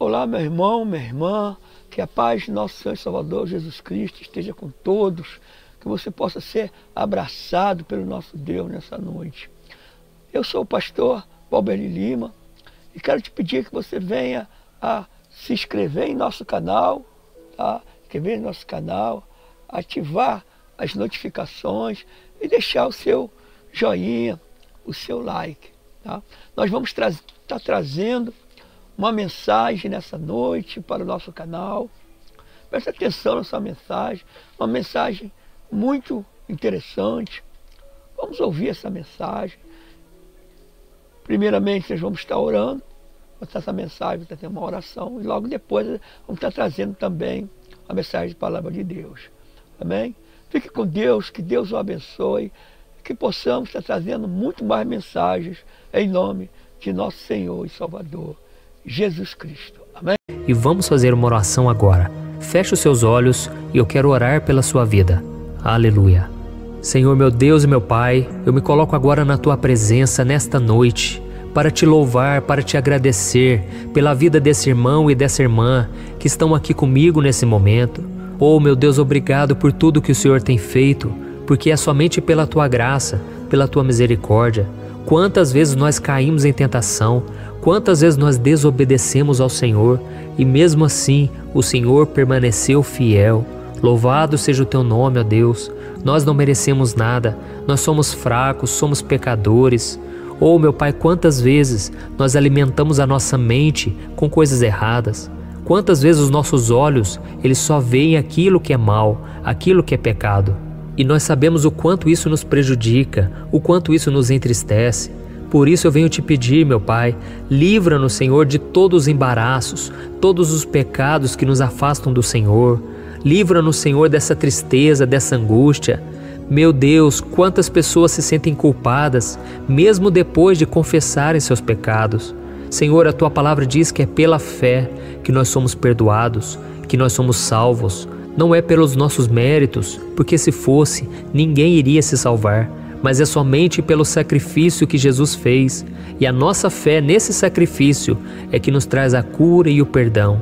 Olá, meu irmão, minha irmã, que a paz de nosso Senhor e Salvador Jesus Cristo esteja com todos, que você possa ser abraçado pelo nosso Deus nessa noite. Eu sou o pastor Valberni Lima e quero te pedir que você venha a se inscrever em nosso canal, tá? Inscrever em nosso canal, ativar as notificações e deixar o seu joinha, o seu like, tá? Nós vamos estar trazendo uma mensagem nessa noite para o nosso canal. Preste atenção nessa mensagem, uma mensagem muito interessante. Vamos ouvir essa mensagem. Primeiramente, nós vamos estar orando, essa mensagem vai ter uma oração, e logo depois vamos estar trazendo também a mensagem da palavra de Deus. Amém? Fique com Deus, que Deus o abençoe, que possamos estar trazendo muito mais mensagens em nome de nosso Senhor e Salvador, Jesus Cristo. Amém? E vamos fazer uma oração agora. Feche os seus olhos e eu quero orar pela sua vida. Aleluia. Senhor, meu Deus e meu Pai, eu me coloco agora na Tua presença nesta noite para Te louvar, para Te agradecer pela vida desse irmão e dessa irmã que estão aqui comigo nesse momento. Oh, meu Deus, obrigado por tudo que o Senhor tem feito, porque é somente pela Tua graça, pela Tua misericórdia. Quantas vezes nós caímos em tentação, quantas vezes nós desobedecemos ao Senhor e mesmo assim o Senhor permaneceu fiel. Louvado seja o Teu nome, ó Deus. Nós não merecemos nada, nós somos fracos, somos pecadores. Oh, meu Pai, quantas vezes nós alimentamos a nossa mente com coisas erradas. Quantas vezes os nossos olhos, eles só veem aquilo que é mal, aquilo que é pecado. E nós sabemos o quanto isso nos prejudica, o quanto isso nos entristece. Por isso eu venho te pedir, meu Pai, livra-nos, Senhor, de todos os embaraços, todos os pecados que nos afastam do Senhor. Livra-nos, Senhor, dessa tristeza, dessa angústia. Meu Deus, quantas pessoas se sentem culpadas, mesmo depois de confessarem seus pecados. Senhor, a Tua palavra diz que é pela fé que nós somos perdoados, que nós somos salvos. Não é pelos nossos méritos, porque se fosse, ninguém iria se salvar, mas é somente pelo sacrifício que Jesus fez. E a nossa fé nesse sacrifício é que nos traz a cura e o perdão.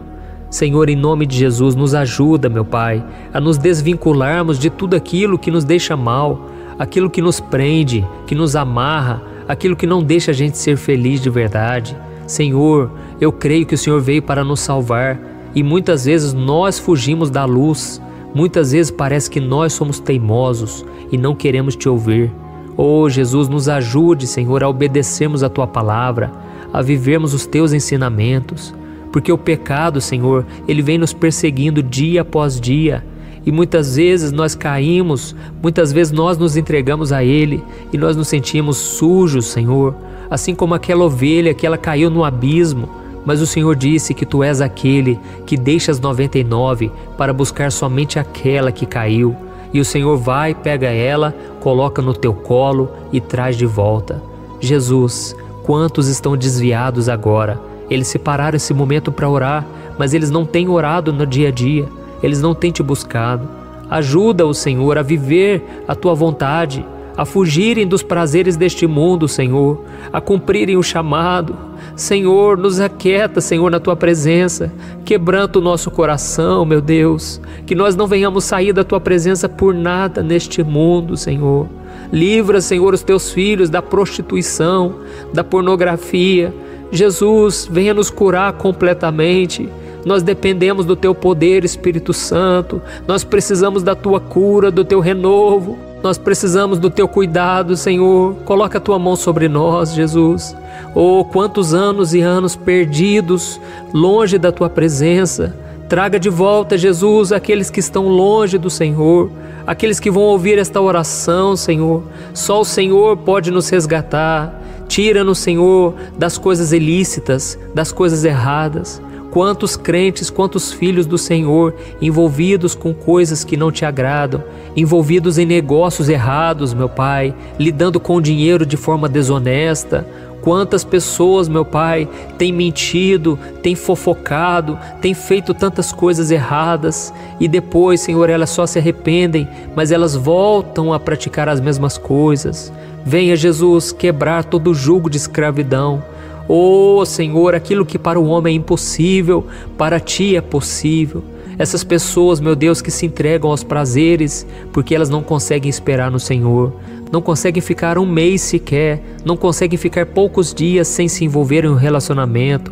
Senhor, em nome de Jesus, nos ajuda, meu Pai, a nos desvincularmos de tudo aquilo que nos deixa mal, aquilo que nos prende, que nos amarra, aquilo que não deixa a gente ser feliz de verdade. Senhor, eu creio que o Senhor veio para nos salvar e muitas vezes nós fugimos da luz, muitas vezes parece que nós somos teimosos e não queremos Te ouvir. Oh, Jesus, nos ajude, Senhor, a obedecermos a Tua palavra, a vivermos os Teus ensinamentos. Porque o pecado, Senhor, ele vem nos perseguindo dia após dia. E muitas vezes nós caímos, muitas vezes nós nos entregamos a ele e nós nos sentimos sujos, Senhor. Assim como aquela ovelha que ela caiu no abismo. Mas o Senhor disse que Tu és aquele que deixa as 99 para buscar somente aquela que caiu. E o Senhor vai, pega ela, coloca no Teu colo e traz de volta. Jesus, quantos estão desviados agora? Eles separaram esse momento para orar, mas eles não têm orado no dia a dia, eles não têm Te buscado. Ajuda-o, Senhor, a viver a Tua vontade, a fugirem dos prazeres deste mundo, Senhor, a cumprirem o chamado. Senhor, nos aquieta, Senhor, na Tua presença, quebranta o nosso coração, meu Deus, que nós não venhamos sair da Tua presença por nada neste mundo, Senhor. Livra, Senhor, os Teus filhos da prostituição, da pornografia. Jesus, venha nos curar completamente. Nós dependemos do Teu poder, Espírito Santo. Nós precisamos da Tua cura, do Teu renovo. Nós precisamos do Teu cuidado, Senhor. Coloca a Tua mão sobre nós, Jesus. Oh, quantos anos e anos perdidos, longe da Tua presença. Traga de volta, Jesus, aqueles que estão longe do Senhor, aqueles que vão ouvir esta oração, Senhor. Só o Senhor pode nos resgatar. Tira-nos, Senhor, das coisas ilícitas, das coisas erradas. Quantos crentes, quantos filhos do Senhor envolvidos com coisas que não Te agradam, envolvidos em negócios errados, meu Pai, lidando com dinheiro de forma desonesta. Quantas pessoas, meu Pai, têm mentido, têm fofocado, têm feito tantas coisas erradas e depois, Senhor, elas só se arrependem, mas elas voltam a praticar as mesmas coisas. Venha, Jesus, quebrar todo o jugo de escravidão. Oh, Senhor, aquilo que para o homem é impossível, para Ti é possível. Essas pessoas, meu Deus, que se entregam aos prazeres porque elas não conseguem esperar no Senhor, não conseguem ficar um mês sequer, não conseguem ficar poucos dias sem se envolver em um relacionamento.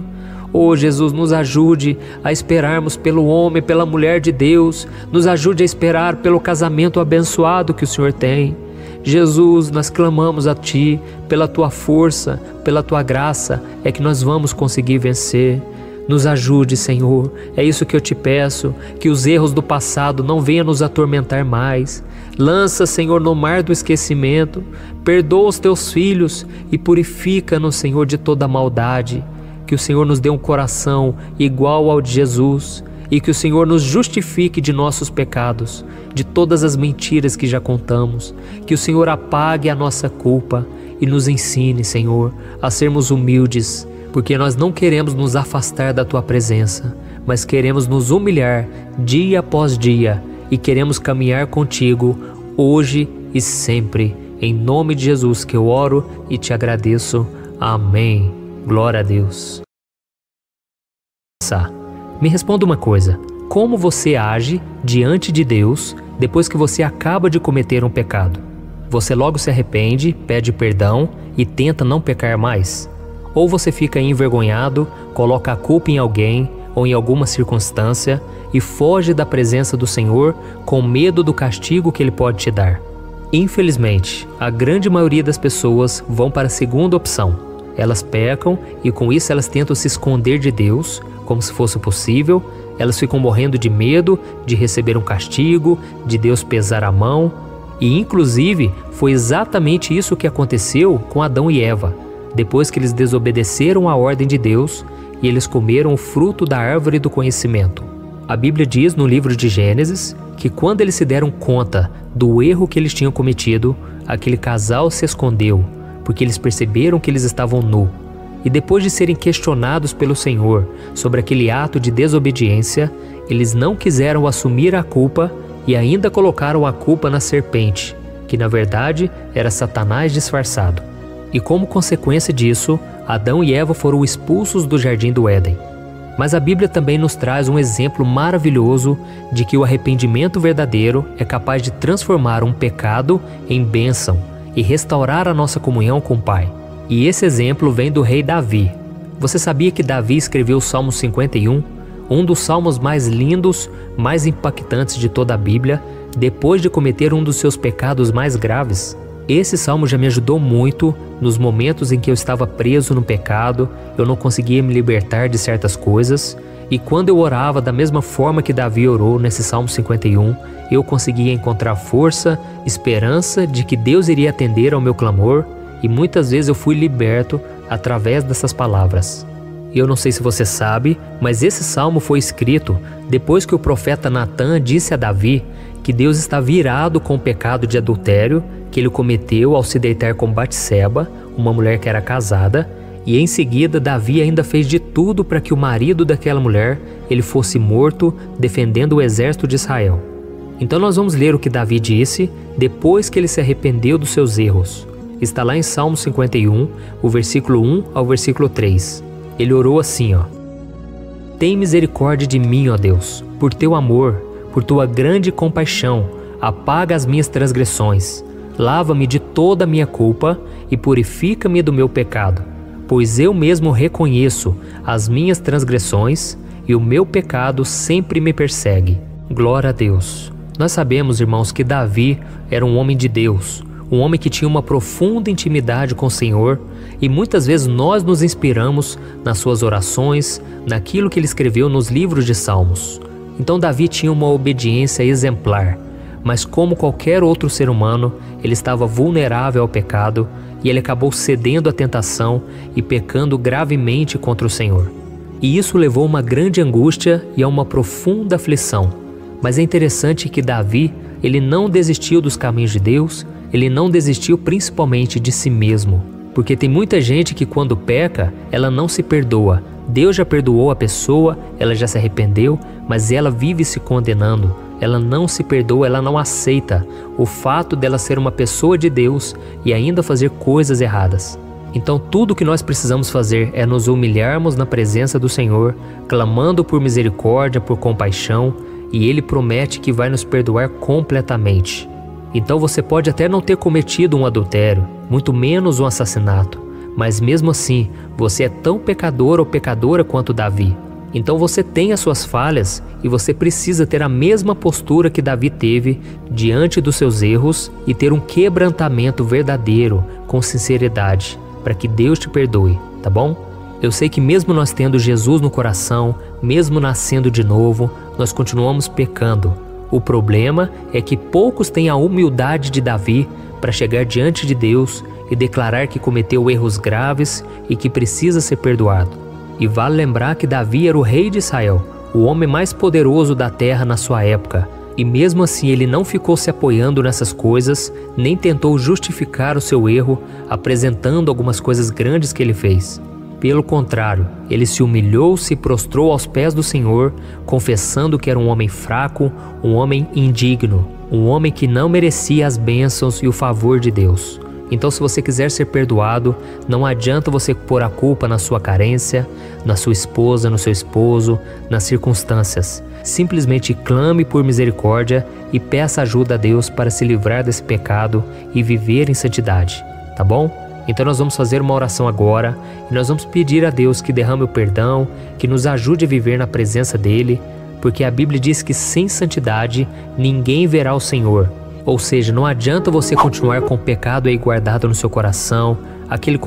Oh, Jesus, nos ajude a esperarmos pelo homem, pela mulher de Deus, nos ajude a esperar pelo casamento abençoado que o Senhor tem. Jesus, nós clamamos a Ti, pela Tua força, pela Tua graça, é que nós vamos conseguir vencer. Nos ajude, Senhor, é isso que eu te peço, que os erros do passado não venham nos atormentar mais. Lança, Senhor, no mar do esquecimento, perdoa os Teus filhos e purifica-nos, Senhor, de toda maldade. Que o Senhor nos dê um coração igual ao de Jesus e que o Senhor nos justifique de nossos pecados, de todas as mentiras que já contamos. Que o Senhor apague a nossa culpa e nos ensine, Senhor, a sermos humildes, porque nós não queremos nos afastar da Tua presença, mas queremos nos humilhar dia após dia e queremos caminhar contigo hoje e sempre. Em nome de Jesus que eu oro e te agradeço. Amém. Glória a Deus. Me responda uma coisa: como você age diante de Deus depois que você acaba de cometer um pecado? Você logo se arrepende, pede perdão e tenta não pecar mais? Ou você fica envergonhado, coloca a culpa em alguém ou em alguma circunstância e foge da presença do Senhor com medo do castigo que Ele pode te dar? Infelizmente, a grande maioria das pessoas vão para a segunda opção. Elas pecam e com isso elas tentam se esconder de Deus, como se fosse possível. Elas ficam morrendo de medo de receber um castigo, de Deus pesar a mão. E inclusive foi exatamente isso que aconteceu com Adão e Eva, depois que eles desobedeceram à ordem de Deus e eles comeram o fruto da árvore do conhecimento. A Bíblia diz no livro de Gênesis que quando eles se deram conta do erro que eles tinham cometido, aquele casal se escondeu, porque eles perceberam que eles estavam nus. E depois de serem questionados pelo Senhor sobre aquele ato de desobediência, eles não quiseram assumir a culpa e ainda colocaram a culpa na serpente, que na verdade era Satanás disfarçado. E como consequência disso, Adão e Eva foram expulsos do jardim do Éden. Mas a Bíblia também nos traz um exemplo maravilhoso de que o arrependimento verdadeiro é capaz de transformar um pecado em bênção e restaurar a nossa comunhão com o Pai. E esse exemplo vem do rei Davi. Você sabia que Davi escreveu o Salmo 51, um dos salmos mais lindos, mais impactantes de toda a Bíblia, depois de cometer um dos seus pecados mais graves? Esse salmo já me ajudou muito nos momentos em que eu estava preso no pecado, eu não conseguia me libertar de certas coisas, e quando eu orava da mesma forma que Davi orou nesse Salmo 51, eu conseguia encontrar força, esperança de que Deus iria atender ao meu clamor, e muitas vezes eu fui liberto através dessas palavras. Eu não sei se você sabe, mas esse salmo foi escrito depois que o profeta Natã disse a Davi que Deus está virado com o pecado de adultério que ele cometeu ao se deitar com Batseba, uma mulher que era casada, e em seguida Davi ainda fez de tudo para que o marido daquela mulher ele fosse morto defendendo o exército de Israel. Então nós vamos ler o que Davi disse depois que ele se arrependeu dos seus erros. Está lá em Salmo 51, o versículo 1 ao versículo 3. Ele orou assim, Tem misericórdia de mim, ó Deus, por teu amor, por tua grande compaixão, apaga as minhas transgressões. Lava-me de toda a minha culpa e purifica-me do meu pecado, pois eu mesmo reconheço as minhas transgressões e o meu pecado sempre me persegue. Glória a Deus. Nós sabemos, irmãos, que Davi era um homem de Deus, um homem que tinha uma profunda intimidade com o Senhor, e muitas vezes nós nos inspiramos nas suas orações, naquilo que ele escreveu nos livros de Salmos. Então Davi tinha uma obediência exemplar, mas como qualquer outro ser humano, ele estava vulnerável ao pecado e ele acabou cedendo à tentação e pecando gravemente contra o Senhor. E isso levou a uma grande angústia e a uma profunda aflição. Mas é interessante que Davi, ele não desistiu dos caminhos de Deus, ele não desistiu principalmente de si mesmo. Porque tem muita gente que quando peca, ela não se perdoa. Deus já perdoou a pessoa, ela já se arrependeu, mas ela vive se condenando. Ela não se perdoa, ela não aceita o fato dela ser uma pessoa de Deus e ainda fazer coisas erradas. Então tudo o que nós precisamos fazer é nos humilharmos na presença do Senhor, clamando por misericórdia, por compaixão, e Ele promete que vai nos perdoar completamente. Então você pode até não ter cometido um adultério, muito menos um assassinato, mas mesmo assim, você é tão pecador ou pecadora quanto Davi. Então você tem as suas falhas e você precisa ter a mesma postura que Davi teve diante dos seus erros e ter um quebrantamento verdadeiro, com sinceridade, para que Deus te perdoe, tá bom? Eu sei que mesmo nós tendo Jesus no coração, mesmo nascendo de novo, nós continuamos pecando. O problema é que poucos têm a humildade de Davi para chegar diante de Deus e declarar que cometeu erros graves e que precisa ser perdoado. E vale lembrar que Davi era o rei de Israel, o homem mais poderoso da terra na sua época. E mesmo assim ele não ficou se apoiando nessas coisas, nem tentou justificar o seu erro, apresentando algumas coisas grandes que ele fez. Pelo contrário, ele se humilhou, se prostrou aos pés do Senhor, confessando que era um homem fraco, um homem indigno, um homem que não merecia as bênçãos e o favor de Deus. Então, se você quiser ser perdoado, não adianta você pôr a culpa na sua carência, na sua esposa, no seu esposo, nas circunstâncias. Simplesmente clame por misericórdia e peça ajuda a Deus para se livrar desse pecado e viver em santidade, tá bom? Então nós vamos fazer uma oração agora e nós vamos pedir a Deus que derrame o perdão, que nos ajude a viver na presença dEle, porque a Bíblia diz que sem santidade ninguém verá o Senhor. Ou seja, não adianta você continuar com o pecado aí guardado no seu coração, aquele